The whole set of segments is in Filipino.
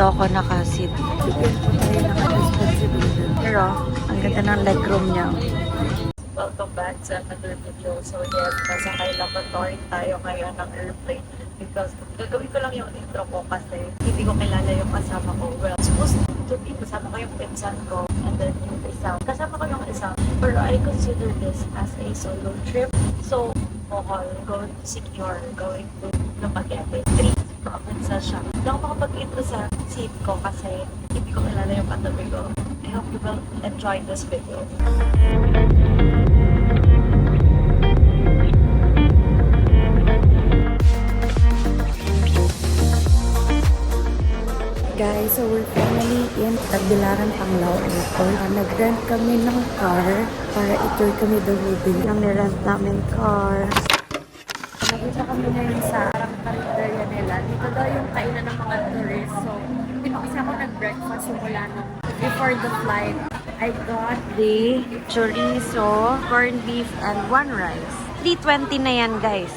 dito ako nakasit. Bigyan po tayo ng responsibility. Pero, ang ganda ng legroom niya. Welcome back sa another video. So yes, nasa kay laboratory tayo ngayon ng airplane because gagawin ko lang yung intro ko kasi hindi ko kilala yung kasama ko. Well, supposed to be kasama ko yung pinsan ko and then yung isa. Kasama ko yung isa. Pero I consider this as a solo trip. So, Bohol, going to secure, going to Dumaguete. 3 provinces siya. Hindi ako makapag-intro sa seat ko kasi hindi ko kilala yung katabi ko. I hope you will enjoy this video. Guys, so we're finally in Tagbilaran, Panglao Airport. Nag-rent kami ng car para i-tour kami the whole day. Nang nirent namin car. Nakita kami ngayon sa parang karinderya nila. Dito daw yung kainan ng mga tourists. So, kasi ako nag-breakfast simula nung before the flight. I got the chorizo, corned beef, and 1 rice. 320 na yan, guys.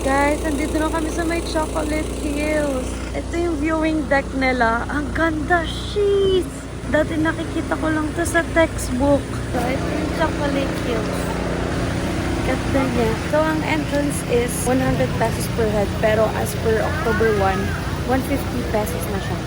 Guys, nandito na kami sa may Chocolate Hills. Ito yung viewing deck nila. Ang ganda, sheets! Dati nakikita ko lang to sa textbook. So, ito yung Chocolate Hills. Ganda niya. So, ang entrance is 100 pesos per head. Pero as per October 1, 150 pesos na siya.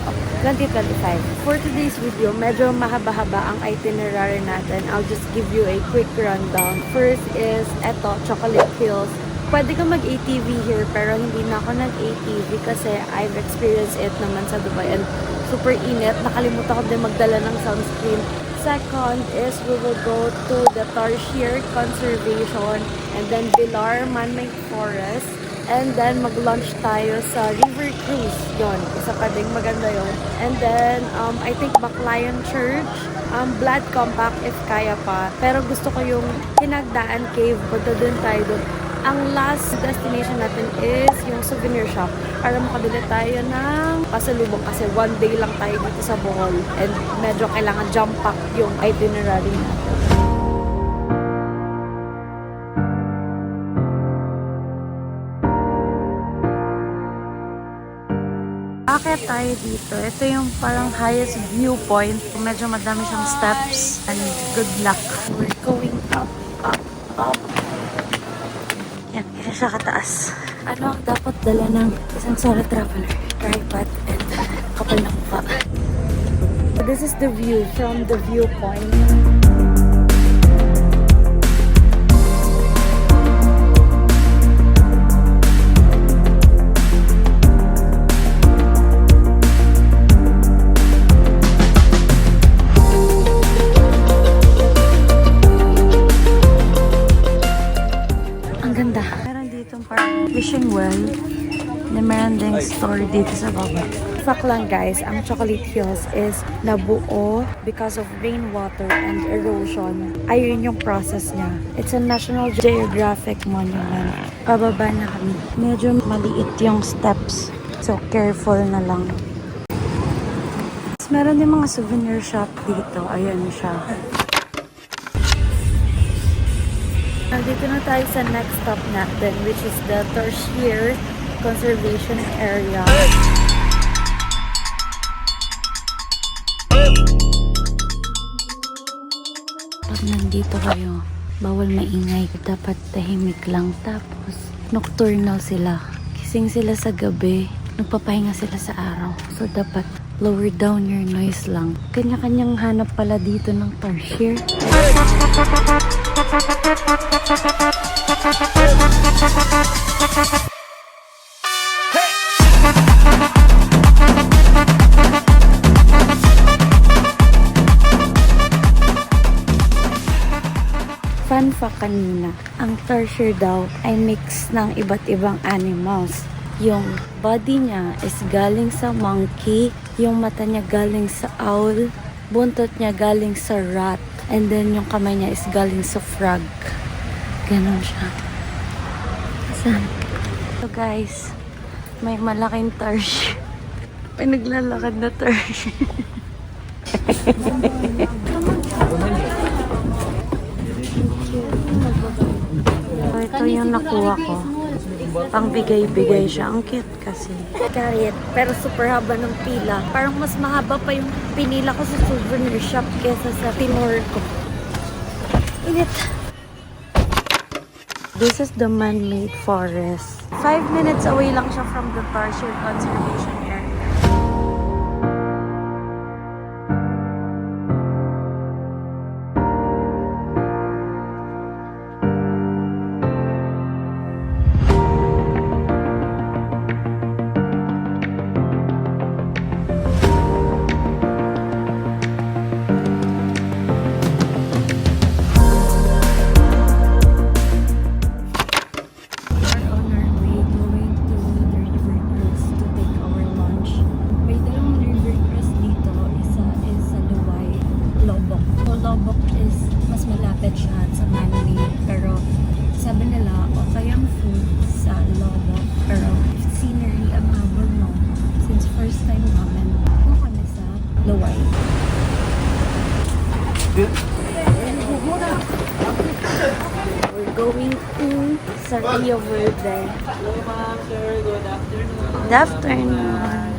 2025. For today's video, medyo mahaba-haba ang itinerary natin. I'll just give you a quick rundown. First is, eto, Chocolate Hills. Pwede ka mag-ATV here, pero hindi na ako nag-ATV kasi I've experienced it naman sa Dubai and super init. Nakalimutan ko din magdala ng sunscreen. Second is we will go to the Tarsier Conservation and then Bilar Man-made Forest. And then mag-lunch tayo sa River Cruise. Yon, isa pa ding maganda yon. And then I think Baclayan Church, Blood Compact if kaya pa. Pero gusto ko yung Hinagdaan Cave. Punta dun tayo dun. Ang last destination natin is yung souvenir shop para makabili tayo ng pasalubong kasi 1 day lang tayo dito sa Bohol and medyo kailangan jump pack yung itinerary natin. Akit tayo dito. Ito yung parang highest viewpoint. Medyo madami siyang steps and good luck. We're going up, up, up. Yan, yan siya kataas. Ano ang dapat dala ng isang solo traveler? Tripod and kapal na mukha. This is the view from the viewpoint. Fishing well na meron ding story dito sa baba. Fact lang guys, ang Chocolate Hills is nabuo because of rainwater and erosion. Ayun yung process niya. It's a National Geographic Monument. Pababa na kami. Medyo maliit yung steps. So careful na lang. Meron din mga souvenir shop dito. Ayan siya. Dito na tayo sa next stop natin, which is the Tarsier Conservation Area. Pag nandito kayo, bawal maingay. Dapat tahimik lang. Tapos, nocturnal sila. Gising sila sa gabi. Nagpapahinga sila sa araw. So, dapat lower down your noise lang. Kanya-kanyang hanap pala dito ng Tarsier. Fun fact kanina, ang Tarsier daw ay mix ng iba't ibang animals. Yung body niya is galing sa monkey, yung mata niya galing sa owl, buntot niya galing sa rat, and then yung kamay niya is galing sa frog. Ganon siya. Saan? So guys, may malaking Tarsier. May naglalakad na Tarsier. So, ito yung yung nakuha ko. Pang bigay-bigay siya. Ang cute kasi. Kahit, pero super haba ng pila. Parang mas mahaba pa yung pinila ko sa souvenir shop kesa sa tinor ko. Init. This is the man-made forest. 5 minutes away lang siya from the Tarsier Conservation Area. We're going to Rio Verde. Hello ma'am, sir. Good afternoon. Good afternoon.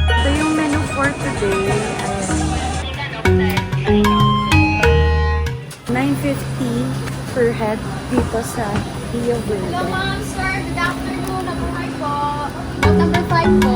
Ito yung menu for today. $9.50 per head dito sa Rio Verde. Hello ma'am, sir. Good afternoon. Nabuhay po. Boat number 5 po.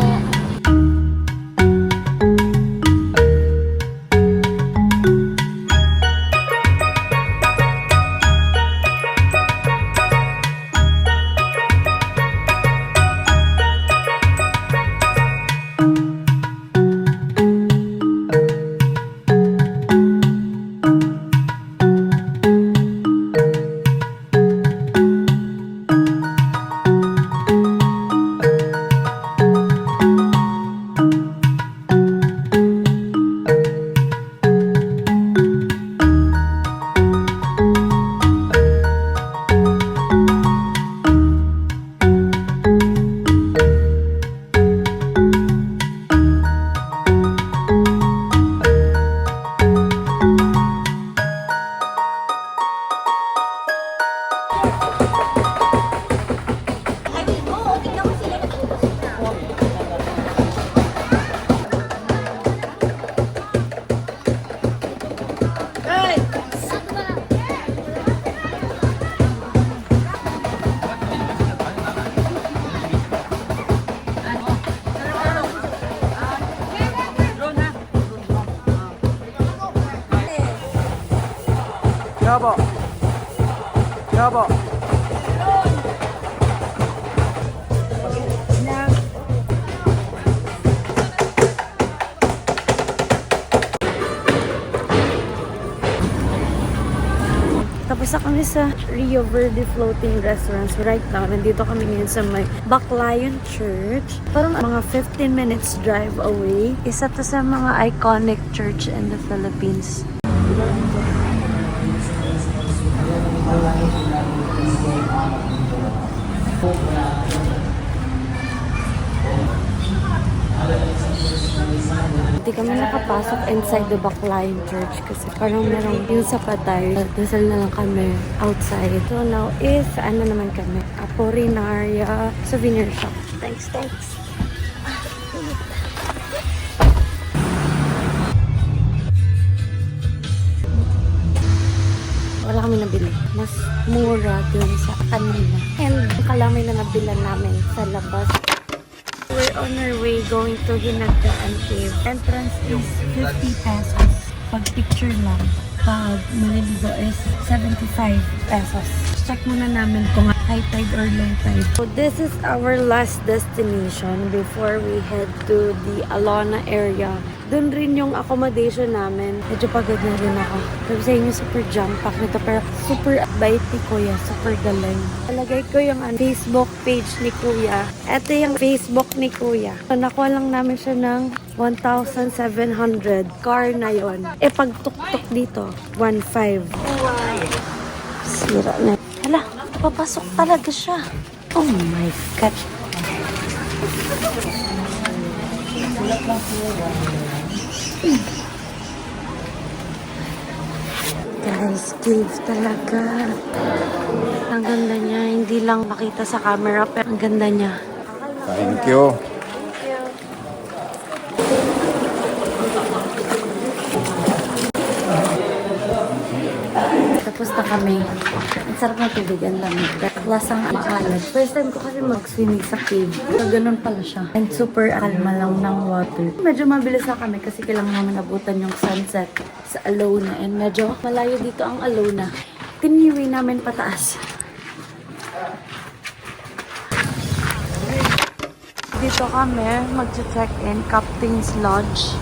Yabo. Yabo. Tapos na kami sa Rio Verde Floating Restaurants. Right now, nandito kami ngayon sa may Baclayon Church. Parang mga 15 minutes drive away. Isa to sa mga iconic church in the Philippines. Hindi kami nakapasok inside the Baclayon Church kasi parang merong yung sa patay. Dasal na lang kami outside. So now is, ano naman kami? Apolinaria Souvenir Shop. Thanks. Wala kami nabili. Mas mura dun sa kanila. And kalamay na nabilan namin sa labas. We're on our way going to Hinagdaan Cave. Entrance is 50 pesos. Pag picture lang. Pag maliligo is 75 pesos. Check muna namin kung high tide or low tide. So this is our last destination before we head to the Alona area. Doon rin yung accommodation namin. Medyo pagod na rin ako. Sabi sa inyo, super jam-pack nito. Pero super bait ni Kuya. Super galing. Talagay ko yung Facebook page ni Kuya. Ito yung Facebook ni Kuya. So, nakuha lang namin siya ng 1,700. Car na yon. E pag tuk-tuk dito, 1,500. Sira na. Hala, papasok talaga siya. Oh my God. Guys, cave talaga. Ang ganda niya. Hindi lang makita sa camera, pero ang ganda niya. Thank you. Tapos na kami. Ang sarap ng tubig, ang lamig. Lasang maalat. First time ko kasi mag-swimming sa cave. So, ganun pala siya. And super kalma lang ng water. Medyo mabilis na kami kasi kailangan namin abutan yung sunset sa Alona. And medyo malayo dito ang Alona. Tiniwi namin pataas. Dito kami mag-check-in Captain's Lodge.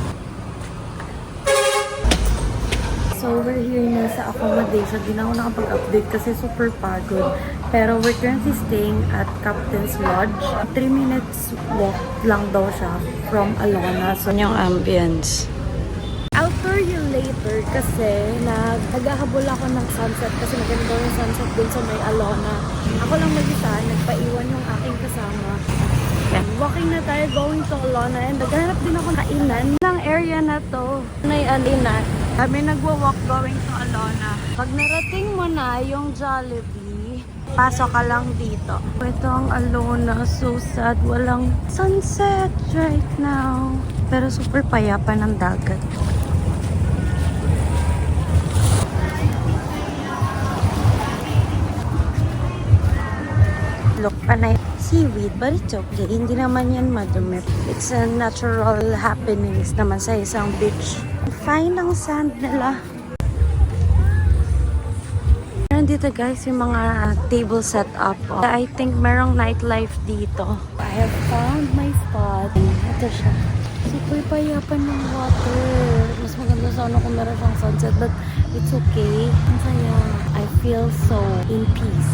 So, we're here na sa accommodation. Di na ako nakapag-update kasi super pagod. Pero we're currently staying at Captain's Lodge. 3 minutes walk lang daw siya from Alona. So, yung ambience. I'll tour you later kasi naghahabol ako ng sunset kasi maganda yung sunset dun sa may Alona. Ako lang mag-isa, nagpaiwan yung aking kasama. Yan. Walking na tayo going to Alona and naghanap din ako kainan ng area na to. May alina. Kami nagwa-walk going to Alona. Pag narating mo na yung Jollibee, pasok ka lang dito. Ito ang Alona. So sad. Walang sunset right now. Pero super payapa ng dagat. Look, panay seaweed, but it's okay. Hindi naman yan madumi. It's a natural happenings naman sa isang beach. Fine ang sand nila. Meron dito guys yung mga table set up. I think merong nightlife dito. I have found my spot. Ito siya. Super payapan ng water. Mas maganda sana kung meron siyang sunset, but it's okay. Ang saya. I feel so in peace.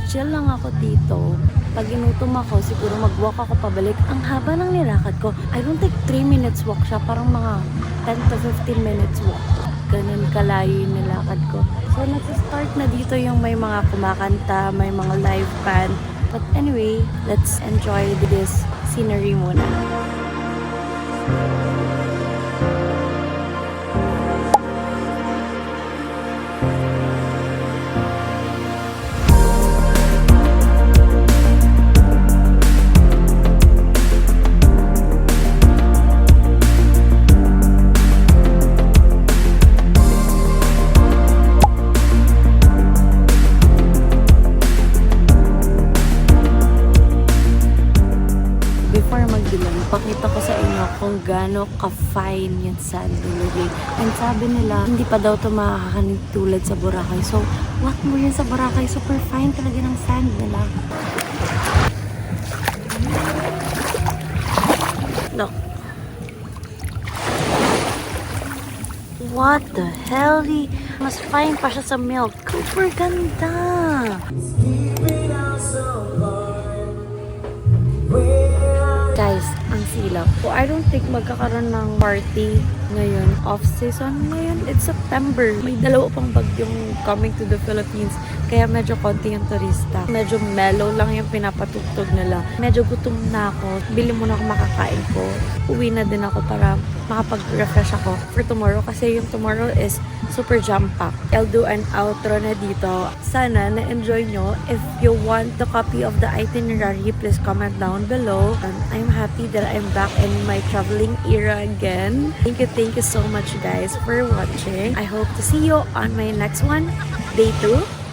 Chill lang ako dito. Pag inutom ako, siguro mag-walk ako pabalik. Ang haba ng nilakad ko. I don't think 3 minutes walk siya. Parang mga 10 to 15 minutes walk. Ganun kalayo yung nilakad ko. So, nag-start na dito yung may mga kumakanta, may mga live band. But anyway, let's enjoy this scenery muna. Pakita ko sa inyo kung gaano ka-fine yung sand nilagay. And sabi nila, hindi pa daw ito makakanig tulad sa Boracay. So, what mo yun sa Boracay? Super fine talaga ng sand nila. Look. What the hell? Mas fine pa siya sa milk. Super ganda! Guys, ang silap. So, I don't think magkakaroon ng party ngayon. Off-season ngayon. It's September. May dalawa pang bagyong coming to the Philippines. Kaya medyo konti yung turista. Medyo mellow lang yung pinapatugtog nila. Medyo gutom na ako. Bili muna ako makakain ko. Uwi na din ako para makapag-refresh ako for tomorrow. Kasi yung tomorrow is super jam-packed. I'll do an outro na dito. Sana na-enjoy nyo. If you want the copy of the itinerary, please comment down below. And I'm happy that I'm back in my traveling era again. Thank you so much guys for watching. I hope to see you on my next one. Day 2.